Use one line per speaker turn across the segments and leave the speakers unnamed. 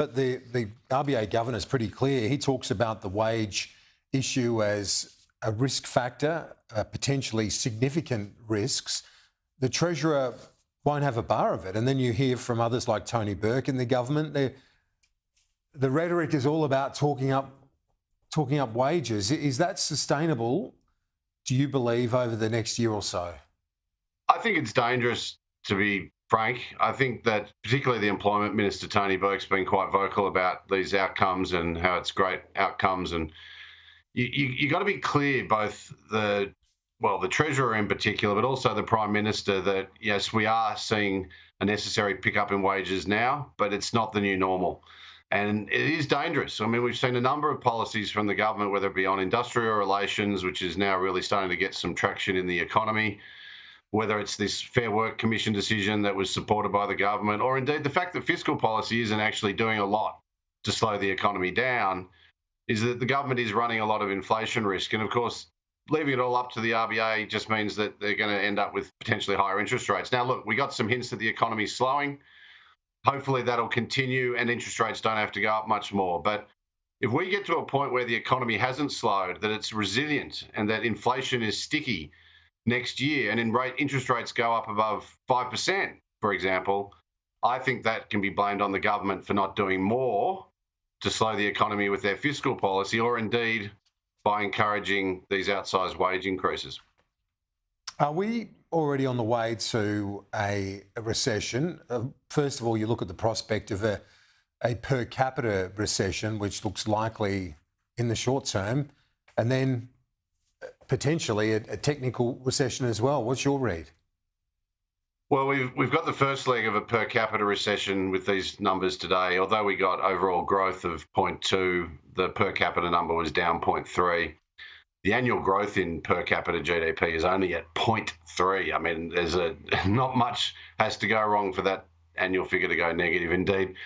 But the RBA governor is pretty clear. He talks about the wage issue as a risk factor, potentially significant risks. The Treasurer won't have a bar of it. And then you hear from others like Tony Burke in the government. The rhetoric is all about talking up wages. Is that sustainable, do you believe, over the next year or so?
I think it's dangerous, to be frank. I think that particularly the Employment Minister, Tony Burke's been quite vocal about these outcomes and how it's great outcomes. And you got to be clear, both the Treasurer in particular, but also the Prime Minister, that yes, we are seeing a necessary pickup in wages now, but it's not the new normal. And it is dangerous. I mean, we've seen a number of policies from the government, whether it be on industrial relations, which is now really starting to get some traction in the economy, whether it's this Fair Work Commission decision that was supported by the government, or indeed the fact that fiscal policy isn't actually doing a lot to slow the economy down, is that the government is running a lot of inflation risk. And of course, leaving it all up to the RBA just means that they're going to end up with potentially higher interest rates. Now, look, we got some hints that the economy is slowing. Hopefully that'll continue and interest rates don't have to go up much more. But if we get to a point where the economy hasn't slowed, that it's resilient and that inflation is sticky next year, and interest rates go up above 5%, for example, I think that can be blamed on the government for not doing more to slow the economy with their fiscal policy, or indeed by encouraging these outsized wage increases.
Are we already on the way to a recession? First of all, you look at the prospect of a per capita recession, which looks likely in the short term, and then potentially a technical recession as well. What's your read?
Well, we've got the first leg of a per capita recession with these numbers today. Although we got overall growth of 0.2, the per capita number was down 0.3. The annual growth in per capita GDP is only at 0.3. I mean, not much has to go wrong for that annual figure to go negative. Indeed,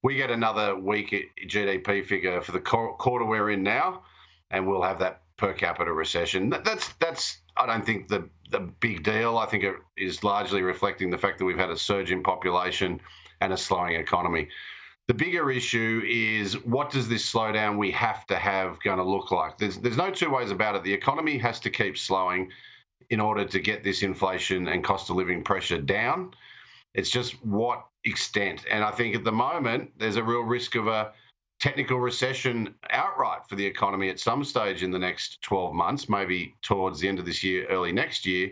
we get another weak GDP figure for the quarter we're in now, and we'll have that per capita recession. That's I don't think the big deal. I think it is largely reflecting the fact that we've had a surge in population and a slowing economy. The bigger issue is, what does this slowdown we have to have going to look like? There's no two ways about it. The economy has to keep slowing in order to get this inflation and cost of living pressure down. It's just what extent. And I think at the moment, there's a real risk of a technical recession outright for the economy at some stage in the next 12 months, maybe towards the end of this year, early next year.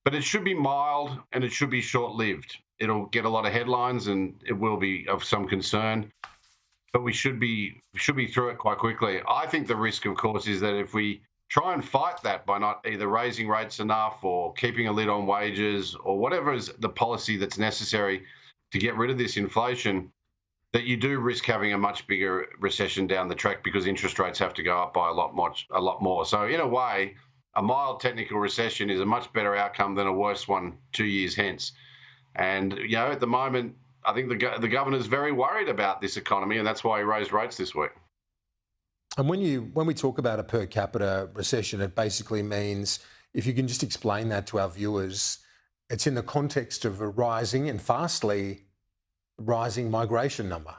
But it should be mild and it should be short-lived. It'll get a lot of headlines and it will be of some concern, but we should be through it quite quickly. I think the risk, of course, is that if we try and fight that by not either raising rates enough or keeping a lid on wages or whatever is the policy that's necessary to get rid of this inflation, that you do risk having a much bigger recession down the track because interest rates have to go up by a lot more. So in a way, a mild technical recession is a much better outcome than a worse one 2 years hence. And, at the moment, I think the governor's very worried about this economy, and that's why he raised rates this week.
And when we talk about a per capita recession, it basically means, if you can just explain that to our viewers, it's in the context of a rising and fastly rising migration number.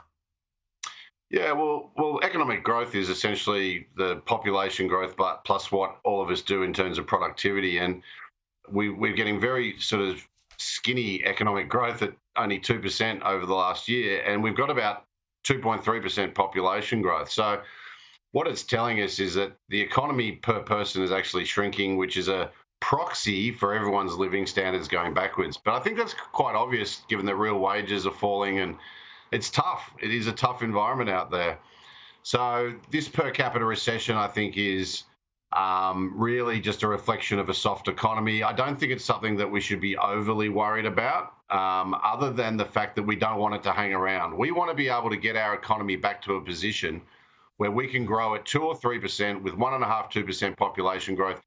Yeah, well, economic growth is essentially the population growth, but plus what all of us do in terms of productivity. And we're getting very sort of skinny economic growth at only 2% over the last year, and we've got about 2.3% population growth. So what it's telling us is that the economy per person is actually shrinking, which is a proxy for everyone's living standards going backwards. But I think that's quite obvious given that real wages are falling and it's tough. It is a tough environment out there. So this per capita recession, I think, is really just a reflection of a soft economy. I don't think it's something that we should be overly worried about, other than the fact that we don't want it to hang around. We want to be able to get our economy back to a position where we can grow at 2 or 3% with 1.5%, 2% population growth.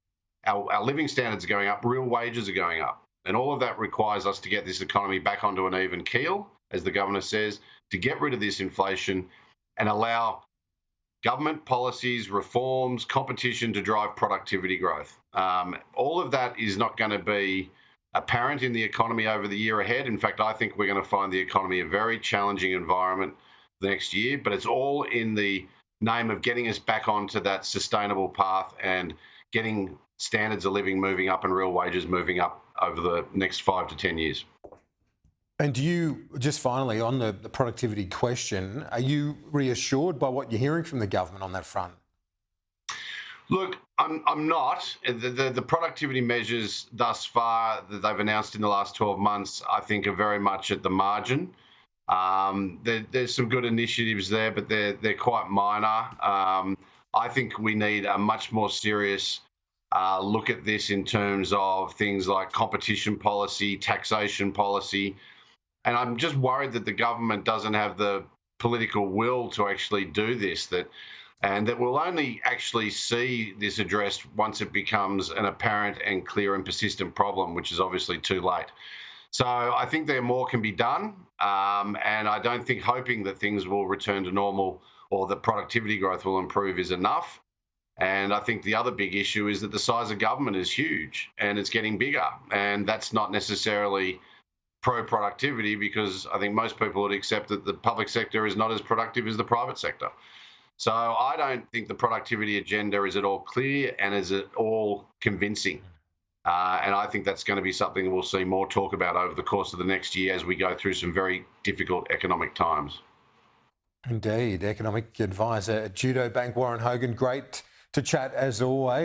Our living standards are going up, real wages are going up. And all of that requires us to get this economy back onto an even keel, as the governor says, to get rid of this inflation and allow government policies, reforms, competition to drive productivity growth. All of that is not going to be apparent in the economy over the year ahead. In fact, I think we're going to find the economy a very challenging environment the next year, but it's all in the name of getting us back onto that sustainable path and getting standards of living moving up and real wages moving up over the next 5 to 10 years.
And do you, just finally on the productivity question, are you reassured by what you're hearing from the government on that front?
Look, I'm not. The productivity measures thus far that they've announced in the last 12 months, I think, are very much at the margin. There's some good initiatives there, but they're quite minor. I think we need a much more serious look at this in terms of things like competition policy, taxation policy. And I'm just worried that the government doesn't have the political will to actually do this, and that we'll only actually see this addressed once it becomes an apparent and clear and persistent problem, which is obviously too late. So I think there more can be done, and I don't think hoping that things will return to normal or that productivity growth will improve is enough. And I think the other big issue is that the size of government is huge and it's getting bigger, and that's not necessarily pro-productivity, because I think most people would accept that the public sector is not as productive as the private sector. So I don't think the productivity agenda is at all clear and is at all convincing. And I think that's going to be something we'll see more talk about over the course of the next year as we go through some very difficult economic times.
Indeed. Economic advisor at Judo Bank, Warren Hogan. Great to chat as always.